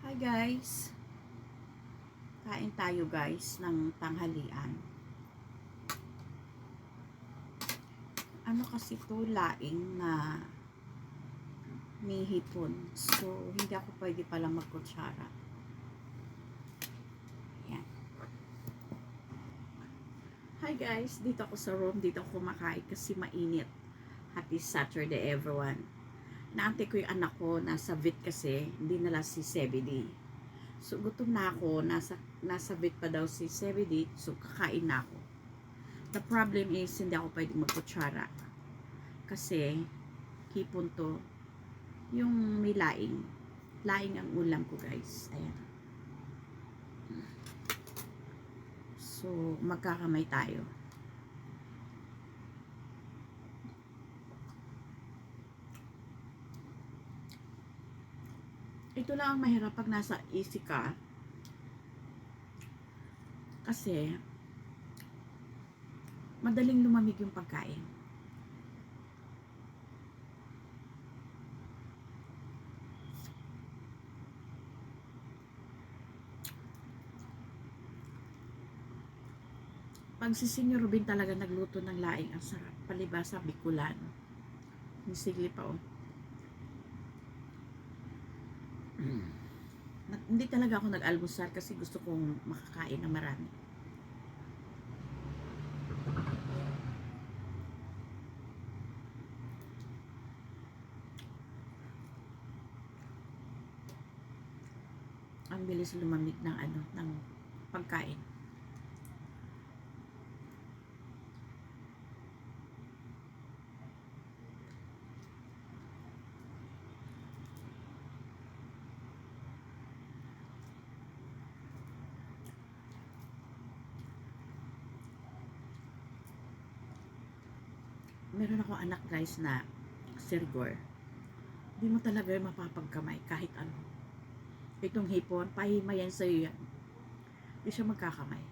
Hi guys, kain tayo guys ng tanghalian. Ano kasi to, laing na may hipon. So, hindi ako pwede palang magkutsara. Yan. Hi guys, dito ako sa room. Dito ako kumakain kasi mainit. Happy Saturday everyone. Naantay ko yung anak ko, nasa vet kasi, hindi nala si Sebedy. So, gutom na ako, nasa vet pa daw si Sebedy, so kakain na ako. The problem is, hindi ako pwede magkutsara. Kasi, hipon to, yung may laing. Laing ang ulam ko guys. Ayan. So, magkakamay tayo. Ito lang ang mahirap pag nasa easy ka. Kasi, madaling lumamig yung pagkain. Pag si Senyor Rubin talaga nagluto ng laing, ang sarap. Palibasa, Bicolano. May sigli pa oh. Hindi talaga ako nag-almusal kasi gusto kong makakain ng marami. Ang bilis lumamig ng ng pagkain. Meron ako anak guys na sirgor. Hindi mo talaga mapapagkamay kahit ano. Itong hipon, pahimayan sa'yo yan. Hindi siya magkakamay.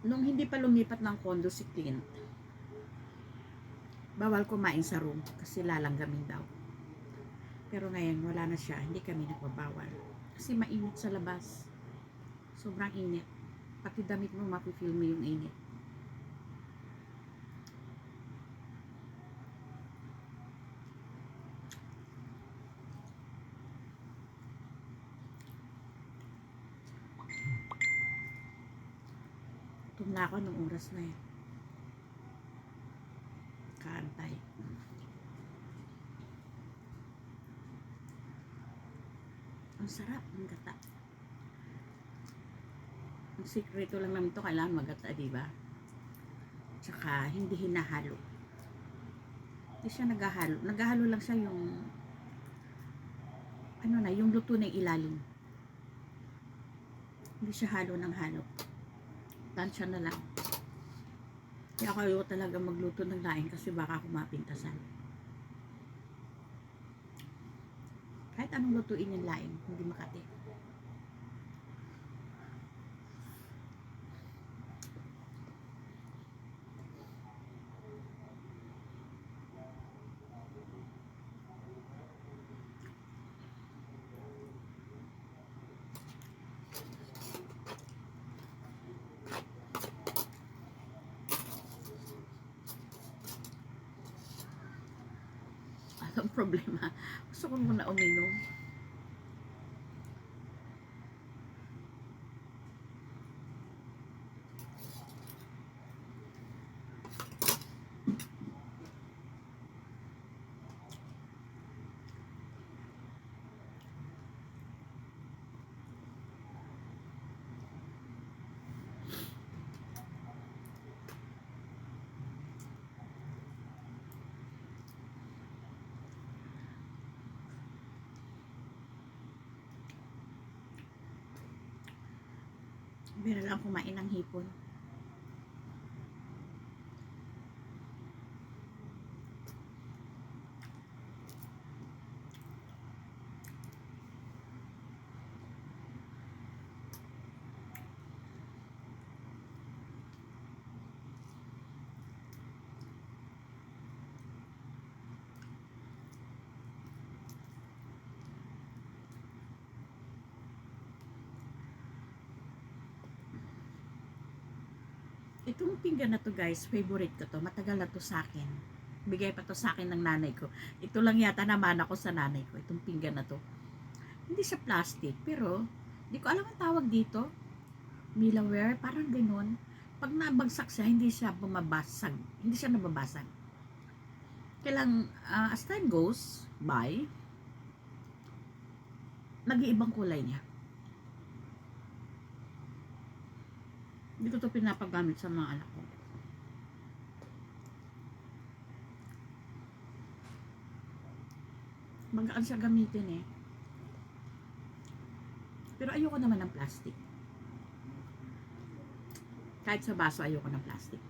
Nung hindi pa lumipat ng kondo si Clint, bawal kumain sa room kasi lalanggamin daw. Pero ngayon wala na siya, hindi kami nagpabawal. Kasi mainit sa labas. Sobrang init. Pati damit mo mapifeel mo yung init. Tumla ako nung oras na yun. Kaantay. Ang sarap ng gata. Ang sikreto lang naman ito, kailangan magata, diba? Tsaka hindi hinahalo. Hindi siya naghahalo. Naghahalo lang siya yung yung luto na ilalim. Hindi siya halo ng halo. Tansya na lang. Kaya ako ayaw talaga magluto ng laing kasi baka ako mapintasan. Kahit anong lutuin yung laing, hindi makati. Anong problema? Gusto ko muna uminom. Bira lang kumain ng hipon. Itong pinggan na to guys, favorite ko to. Matagal na to sa akin. Bigay pa to sa akin ng nanay ko. Ito lang yata naman ako sa nanay ko. Itong pinggan na to. Hindi siya plastic, pero di ko alam ang tawag dito. Milaware, parang ganun. Pag nabagsak siya, hindi siya bumabasag. Hindi siya nababasag. Kailang, as time goes by, nag-iibang kulay niya. Hindi ko to pinapagamit sa mga anak ko. Magaan siya gamitin eh. Pero ayoko naman ng plastic. Kahit sa baso, ayoko ng plastic.